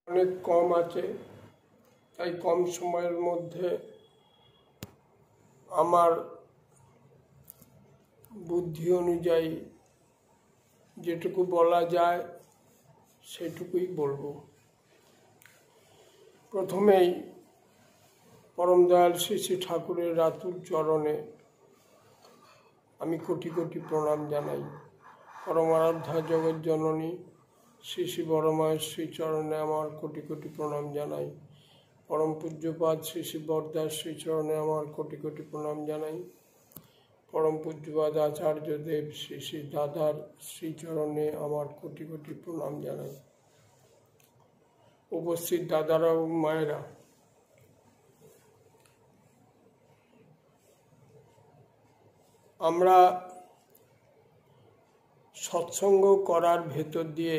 অনেক কম আছে, তাই কম সময়ের মধ্যে আমার বুদ্ধি অনুযায়ী যেটুকু বলা যায় সেটুকুই বলবো। প্রথমেই পরম দয়াল শ্রী শ্রী ঠাকুরের রাতুল চরণে আমি কোটি কোটি প্রণাম জানাই। পরম আরাধ্যা জগৎ জননী শ্রী শ্রী বড়মায়ের শ্রীচরণে আমার কোটি কোটি প্রণাম জানাই। পরম পূজ্যপাদ শ্রী শ্রী বরদাস শ্রীচরণে আমার কোটি কোটি প্রণাম জানাই। পরম পূজ্যপাদ আচার্য দেব শ্রী শ্রী দাদার শ্রীচরণে আমার কোটি কোটি প্রণাম জানাই। উপস্থিত দাদারা ও মায়েরা, আমরা সৎসঙ্গ করার ভেতর দিয়ে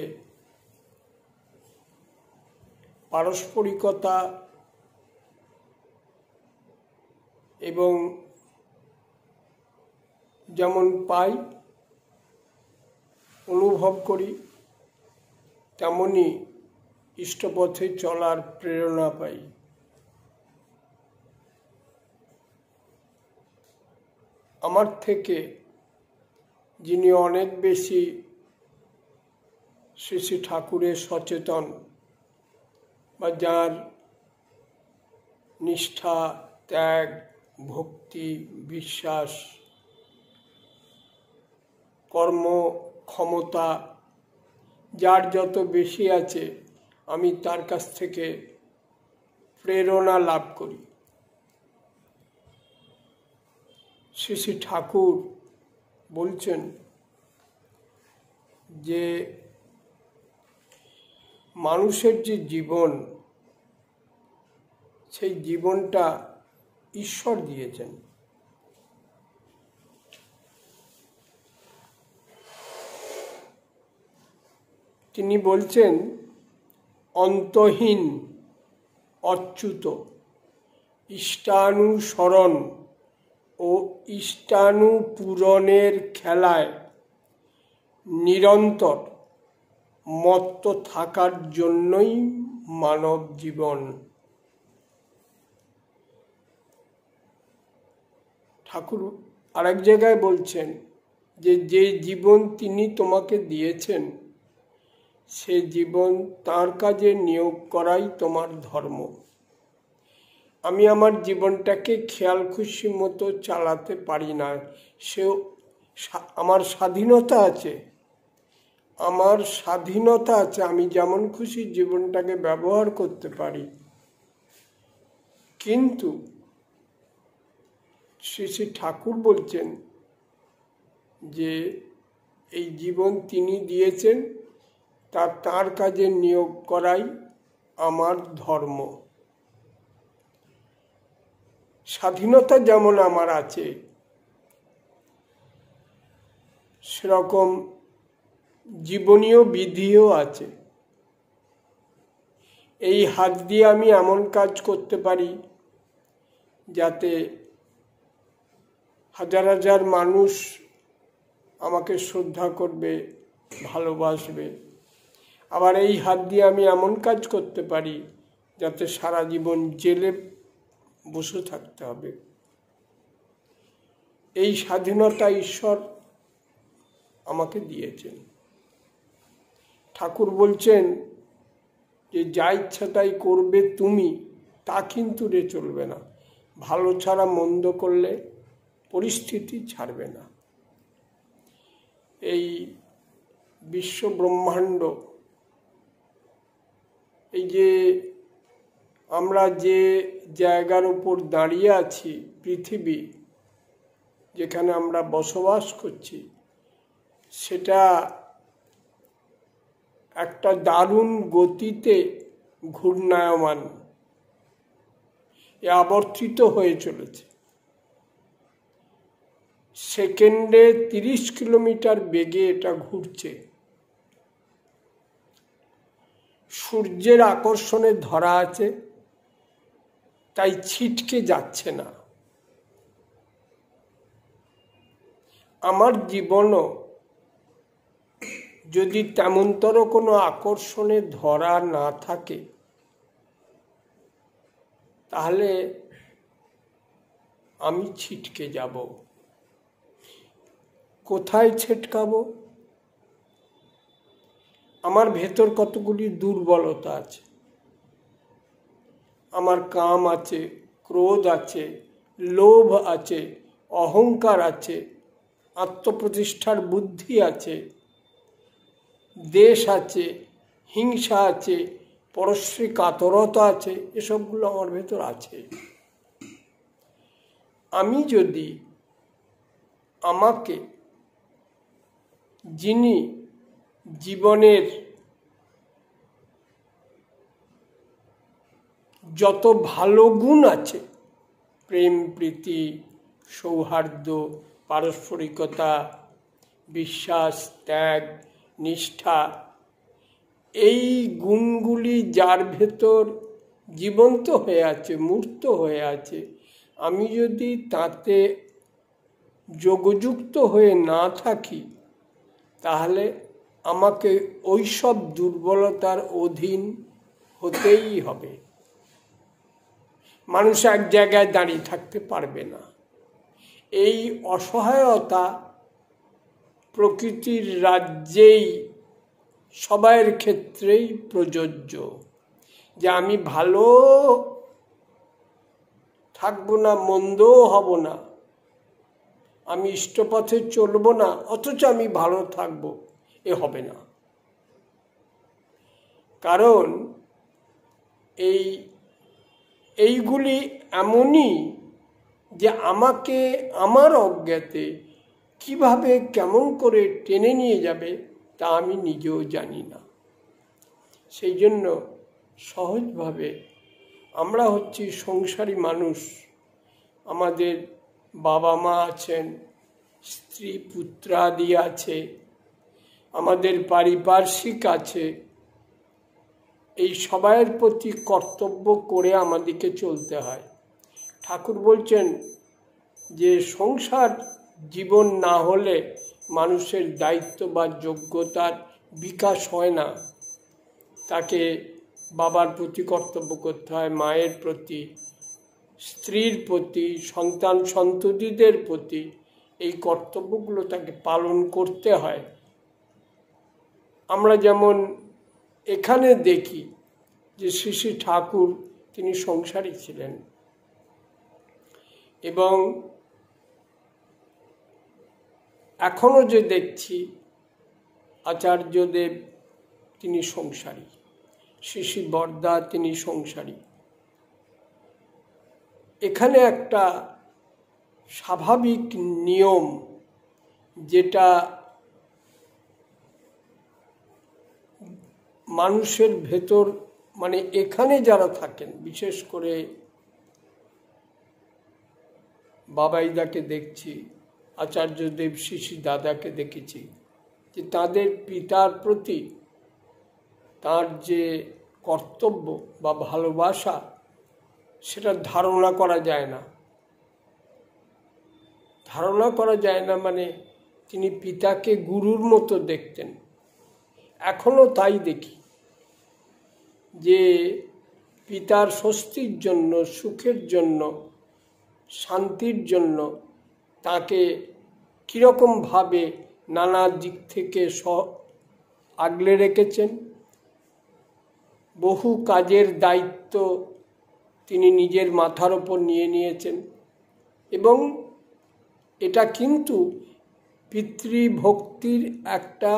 পারস্পরিকতা এবং যেমন পাই, অনুভব করি, তেমনি ইষ্টপথে চলার প্রেরণা পাই। আমার থেকে যিনি অনেক বেশি শ্রী শ্রী ঠাকুরের সচেতন, বা যার নিষ্ঠা, ত্যাগ, ভক্তি, বিশ্বাস, কর্ম ক্ষমতা যার যত বেশি আছে, আমি তার কাছ থেকে প্রেরণা লাভ করি। শ্রী শ্রী ঠাকুর বলছেন যে মানুষের যে জীবন, সেই জীবনটা ঈশ্বর দিয়েছেন। তিনি বলছেন অন্তহীন, অচ্যুত, ইষ্টানুসরণ ও ইষ্টানুপূরণের খেলায় নিরন্তর মত্ত থাকার জন্যই মানব জীবন। ঠাকুর আরেক জায়গায় বলছেন যে যে জীবন তিনি তোমাকে দিয়েছেন, সে জীবন তার কাজে নিয়োগ করাই তোমার ধর্ম। আমি আমার জীবনটাকে খেয়াল খুশি মতো চালাতে পারি না। সেও আমার স্বাধীনতা আছে, আমার স্বাধীনতা আছে, আমি যেমন খুশি জীবনটাকে ব্যবহার করতে পারি। কিন্তু শ্রী শ্রী ঠাকুর বলছেন যে এই জীবন তিনি দিয়েছেন, তার কাজে নিয়োগ করাই আমার ধর্ম। স্বাধীনতা যেমন আমার আছে, সেরকম জীবনীয় বিধিও আছে। এই হাত দিয়ে আমি এমন কাজ করতে পারি যাতে হাজার হাজার মানুষ আমাকে শ্রদ্ধা করবে, ভালোবাসবে। আবার এই হাত দিয়ে আমি এমন কাজ করতে পারি যাতে সারা জীবন জেলে বসে থাকতে হবে। এই স্বাধীনতা ঈশ্বর আমাকে দিয়েছেন। ঠাকুর বলছেন যে যা ইচ্ছা তাই করবে তুমি, তা কিন্তু চলবে না। ভালো ছাড়া মন্দ করলে পরিস্থিতি ছাড়বে না। এই বিশ্ব ব্রহ্মাণ্ড, এই যে আমরা যে জায়গার উপর দাঁড়িয়ে আছি, পৃথিবী যেখানে আমরা বসবাস করছি, সেটা একটা দারুণ গতিতে ঘূর্ণায়মান, আবর্তিত হয়ে চলেছে। সেকেন্ডে 30 কিলোমিটার বেগে এটা ঘুরছে। সূর্যের আকর্ষণে ধরা আছে, তাই ছিটকে যাচ্ছে না। আমার জীবনও যদি তেমনতর কোনো আকর্ষণে ধরা না থাকে, তাহলে আমি ছিটকে যাব। কোথায় ছিটকাবো? আমার ভেতর কতগুলি দুর্বলতা আছে। আমার কাম আছে, ক্রোধ আছে, লোভ আছে, অহংকার আছে, আত্মপ্রতিষ্ঠার বুদ্ধি আছে, দেশ আছে, হিংসা আছে, পরশ্রী কাতরতা আছে, এসবগুলো আমার ভেতর আছে। আমি যদি আমাকে, যিনি জীবনের যত ভালো গুণ আছে, প্রেম, প্রীতি, সৌহার্দ্য, পারস্পরিকতা, বিশ্বাস, ত্যাগ, নিষ্ঠা, এই গুণগুলি যার ভেতর জীবন্ত হয়ে আছে, মূর্ত হয়ে আছে, আমি যদি তাতে যোগযুক্ত হয়ে না থাকি, তাহলে আমাকে ওই সব দুর্বলতার অধীন হতেই হবে। মানুষ এক জায়গায় দাঁড়িয়ে থাকতে পারবে না। এই অসহায়তা প্রকৃতির রাজ্যেই সবার ক্ষেত্রেই প্রযোজ্য, যে আমি ভালো থাকবো না, মন্দও হব না, আমি ইষ্টপথে চলবো না, অথচ আমি ভালো থাকবো, এ হবে না। কারণ এইগুলি এমনই যে আমাকে আমার অজ্ঞাতে কিভাবে কেমন করে টেনে নিয়ে যাবে তা আমি নিজেও জানি না। সেই জন্য সহজভাবে আমরা হচ্ছি সংসারী মানুষ। আমাদের বাবা মা আছেন, স্ত্রী পুত্রাদি আছে, আমাদের পারিপার্শ্বিক আছে, এই সবাইয়ের প্রতি কর্তব্য করে আমাদেরকে চলতে হয়। ঠাকুর বলছেন যে সংসার জীবন না হলে মানুষের দায়িত্ব বা যোগ্যতার বিকাশ হয় না। তাকে বাবার প্রতি কর্তব্য করতে হয়, মায়ের প্রতি, স্ত্রীর প্রতি, সন্তান সন্ততিদের প্রতি, এই কর্তব্যগুলো তাকে পালন করতে হয়। আমরা যেমন এখানে দেখি যে শ্রী শ্রী ঠাকুর তিনি সংসারী ছিলেন, এবং এখনো যে দেখছি আচার্যদেব তিনি সংসারী, শ্রী শ্রী বরদা তিনি সংসারী। এখানে একটা স্বাভাবিক নিয়ম, যেটা মানুষের ভেতর, মানে এখানে যারা থাকেন, বিশেষ করে বাবাইদাকে দেখছি, আচার্যদেব শ্রী শ্রী দাদাকে দেখেছি, যে তাদের পিতার প্রতি তার যে কর্তব্য বা ভালোবাসা, সেটা ধারণা করা যায় না। ধারণা করা যায় না মানে তিনি পিতাকে গুরুর মতো দেখতেন। এখনো তাই দেখি যে পিতার স্বস্তির জন্য, সুখের জন্য, শান্তির জন্য তাকে কীরকমভাবে নানা দিক থেকে আগলে রেখেছেন। বহু কাজের দায়িত্ব তিনি নিজের মাথার ওপর নিয়ে নিয়েছেন, এবং এটা কিন্তু পিতৃভক্তির একটা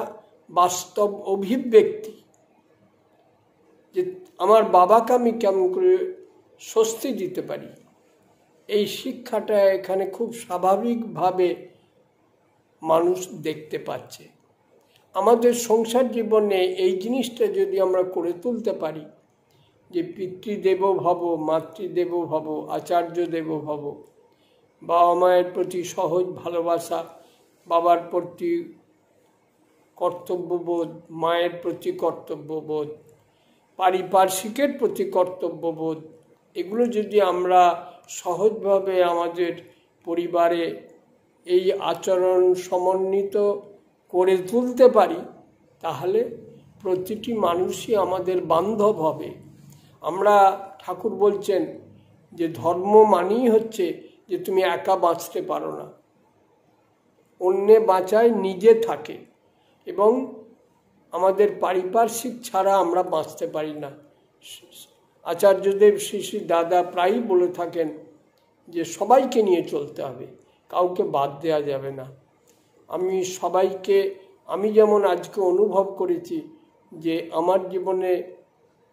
বাস্তব অভিব্যক্তি, যে আমার বাবাকে আমি কেমন করে স্বস্তি দিতে পারি। এই শিক্ষাটা এখানে খুব স্বাভাবিকভাবে মানুষ দেখতে পাচ্ছে। আমাদের সংসার জীবনে এই জিনিসটা যদি আমরা করে তুলতে পারি, যে পিতৃদেব ভব, মাতৃদেব ভব, আচার্য দেব ভব, বাবা মায়ের প্রতি সহজ ভালোবাসা, বাবার প্রতি কর্তব্যবোধ, মায়ের প্রতি কর্তব্যবোধ, পারিপার্শ্বিকের প্রতি কর্তব্যবোধ, এগুলো যদি আমরা সহজভাবে আমাদের পরিবারে এই আচরণ সমন্বিত করে তুলতে পারি, তাহলে প্রতিটি মানুষই আমাদের বান্ধব হবে। আমরা, ঠাকুর বলছেন যে ধর্ম মানেই হচ্ছে যে তুমি একা বাঁচতে পারো না, অন্যে বাঁচায় নিজে থাকে, এবং আমাদের পারিপার্শ্বিক ছাড়া আমরা বাঁচতে পারি না। আচার্যদেব শ্রী শ্রী দাদা প্রায়ই বলে থাকেন যে সবাইকে নিয়ে চলতে হবে, কাউকে বাদ দেওয়া যাবে না। আমি যেমন আজকে অনুভব করেছি যে আমার জীবনে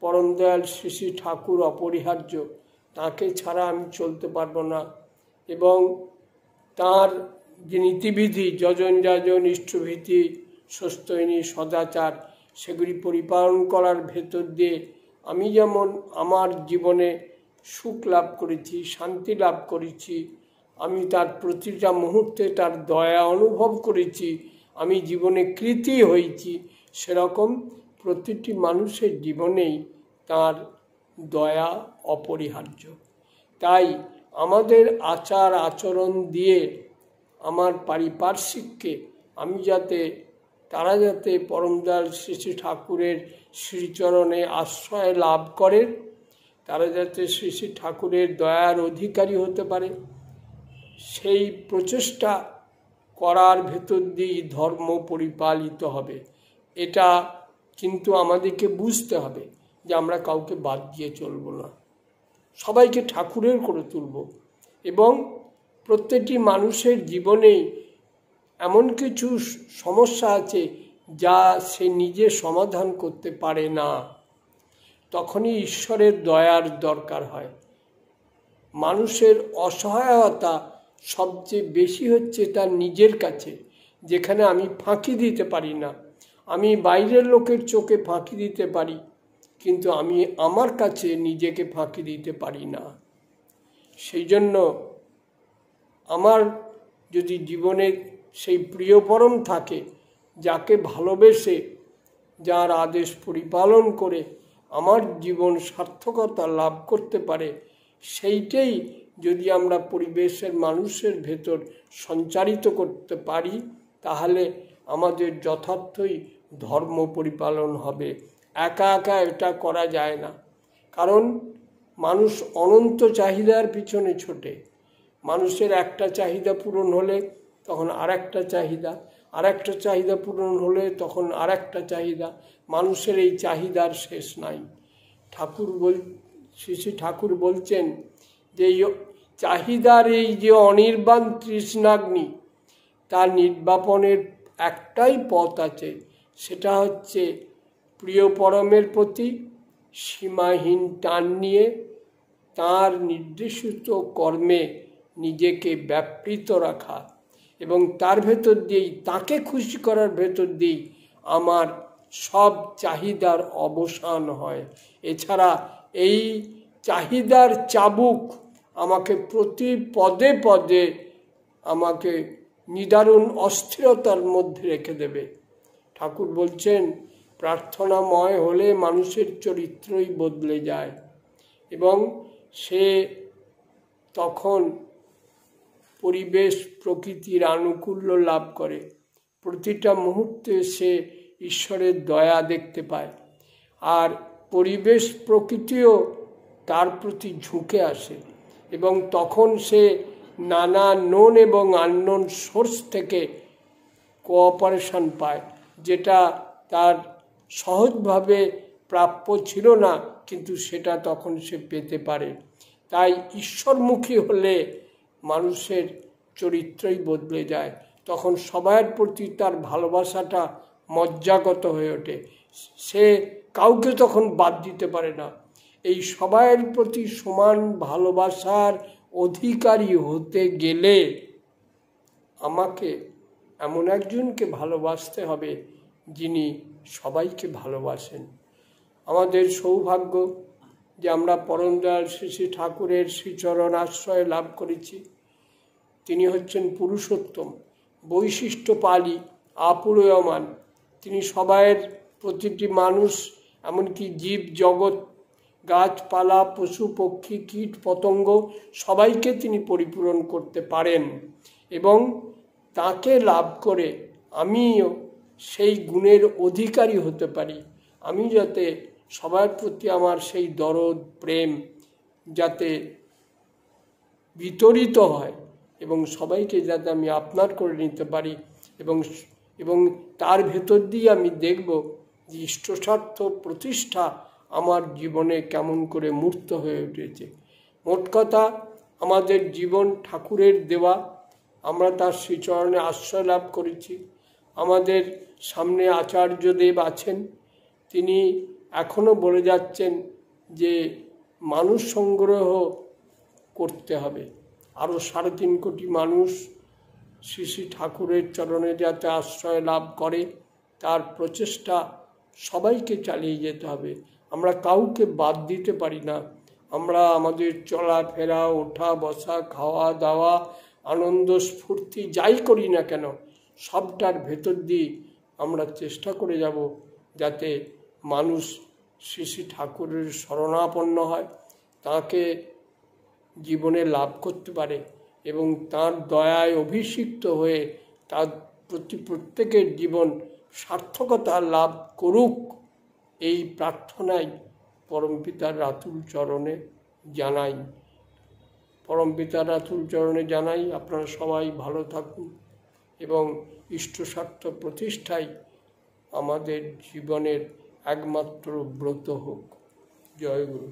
পরম দয়াল শ্রী শ্রী ঠাকুর অপরিহার্য, তাকে ছাড়া আমি চলতে পারবো না, এবং তার যে নীতিবিধি যজন যাজন ইষ্টভীতি স্বস্ত্যয়নী সদাচার, সেগুলি পরিপালন করার ভেতর দিয়ে আমি যেমন আমার জীবনে সুখ লাভ করেছি, শান্তি লাভ করেছি, আমি তার প্রতিটা মুহূর্তে তার দয়া অনুভব করেছি, আমি জীবনে কৃতী হয়েছি, সেরকম প্রতিটি মানুষের জীবনেই তার দয়া অপরিহার্য। তাই আমাদের আচার আচরণ দিয়ে আমার পারিপার্শ্বিককে তারা যাতে পরম দয়াল শ্রী শ্রী ঠাকুরের শ্রীচরণে আশ্রয় লাভ করে, তারা যাতে শ্রী শ্রী ঠাকুরের দয়ার অধিকারী হতে পারে, সেই প্রচেষ্টা করার ভেতর দিয়েই ধর্ম পরিপালিত হবে। এটা কিন্তু আমাদেরকে বুঝতে হবে যে আমরা কাউকে বাদ দিয়ে চলব না, সবাইকে ঠাকুরের করে তুলব, এবং প্রত্যেকটি মানুষের জীবনেই এমন কিছু সমস্যা আছে যা সে নিজে সমাধান করতে পারে না, তখনই ঈশ্বরের দয়ার দরকার হয়। মানুষের অসহায়তা সবচেয়ে বেশি হচ্ছে তার নিজের কাছে, যেখানে আমি ফাঁকি দিতে পারি না। আমি বাইরের লোকের চোখে ফাঁকি দিতে পারি, কিন্তু আমি আমার কাছে নিজেকে ফাঁকি দিতে পারি না। সেই জন্য আমার যদি জীবনে সেই প্রিয়পরম থাকে, যাকে ভালোবেসে যার আদেশ পরিপালন করে আমার জীবন সার্থকতা লাভ করতে পারে, সেইটাই যদি আমরা পরিবেশের মানুষের ভেতর সঞ্চারিত করতে পারি, তাহলে আমাদের যথার্থই ধর্ম পরিপালন হবে। একা একা এটা করা যায় না, কারণ মানুষ অনন্ত চাহিদার পিছনে ছোটে। মানুষের একটা চাহিদা পূরণ হলে তখন আরেকটা চাহিদা পূরণ হলে তখন আরেকটা চাহিদা। মানুষের এই চাহিদার শেষ নাই। শ্রী শ্রী ঠাকুর বলছেন যে এই চাহিদার এই যে অনির্বাণ তৃষ্ণাগ্নি, তার নির্বাপনের একটাই পথ আছে, সেটা হচ্ছে প্রিয় পরমের প্রতি সীমাহীন টান নিয়ে তার নির্দেশিত কর্মে নিজেকে ব্যাপৃত রাখা, এবং তার ভেতর দিয়েই তাকে খুশি করার ভেতর দিয়েই আমার সব চাহিদার অবসান হয়। এছাড়া এই চাহিদার চাবুক আমাকে প্রতি পদে পদে আমাকে নিদারুণ অস্থিরতার মধ্যে রেখে দেবে। ঠাকুর বলছেন, প্রার্থনাময় হলে মানুষের চরিত্রই বদলে যায়, এবং সে তখন পরিবেশ প্রকৃতির আনুকূল্য লাভ করে। প্রতিটা মুহূর্তে সে ঈশ্বরের দয়া দেখতে পায়, আর পরিবেশ প্রকৃতিও তার প্রতি ঝুঁকে আসে, এবং তখন সে নানা নোন এবং আননোন সোর্স থেকে কোঅপারেশন পায়, যেটা তার সহজভাবে প্রাপ্য ছিল না, কিন্তু সেটা তখন সে পেতে পারে। তাই ঈশ্বরমুখী হলে মানুষের চরিত্রই বদলে যায়, তখন সবার প্রতি তার ভালোবাসাটা মজ্জাগত হয়ে ওঠে, সে কাউকে তখন বাদ দিতে পারে না। এই সবার প্রতি সমান ভালোবাসার অধিকারী হতে গেলে আমাকে এমন একজনকে ভালোবাসতে হবে যিনি সবাইকে ভালোবাসেন। আমাদের সৌভাগ্য যে আমরা পরম দয়াল শ্রী শ্রী ঠাকুরের শ্রীচরণ আশ্রয় লাভ করেছি। তিনি হচ্ছেন পুরুষোত্তম, বৈশিষ্ট্যপালী, আপুরয়মান। তিনি সবাইয়ের, প্রতিটি মানুষ, এমনকি জীব জগৎ, গাছপালা, পশু পক্ষী, কীট পতঙ্গ, সবাইকে তিনি পরিপূরণ করতে পারেন, এবং তাকে লাভ করে আমিও সেই গুণের অধিকারী হতে পারি। আমি যাতে সবার প্রতি আমার সেই দরদ প্রেম যাতে বিতরিত হয় এবং সবাইকে যাতে আমি আপনার করে নিতে পারি এবং তার ভেতর দিয়ে আমি দেখব যে ইষ্টস্বার্থ প্রতিষ্ঠা আমার জীবনে কেমন করে মূর্ত হয়ে উঠেছে। মোট কথা, আমাদের জীবন ঠাকুরের দেওয়া, আমরা তার শ্রীচরণে আশ্রয় লাভ করেছি। আমাদের সামনে আচার্যদেব আছেন, তিনি এখনও বলে যাচ্ছেন যে মানুষ সংগ্রহ করতে হবে। আরও 3.5 কোটি মানুষ শ্রী শ্রী ঠাকুরের চরণে যাতে আশ্রয় লাভ করে, তার প্রচেষ্টা সবাইকে চালিয়ে যেতে হবে। আমরা কাউকে বাদ দিতে পারি না। আমরা আমাদের চলাফেরা, ওঠা বসা, খাওয়া দাওয়া, আনন্দ স্ফূর্তি যাই করি না কেন, সবটার ভেতর দিয়ে আমরা চেষ্টা করে যাব যাতে মানুষ শ্রী শ্রী ঠাকুরের শরণাপন্ন হয়, তাকে জীবনে লাভ করতে পারে এবং তার দয়ায় অভিষিক্ত হয়ে তার প্রতি প্রত্যেকের জীবন সার্থকতা লাভ করুক, এই প্রার্থনাই পরমপিতার রাতুল চরণে জানাই। পরমপিতার রাতুল চরণে জানাই আপনারা সবাই ভালো থাকুন এবং ইষ্টস্বার্থ প্রতিষ্ঠাই আমাদের জীবনের একমাত্র ব্রত হোক। জয় গুরু।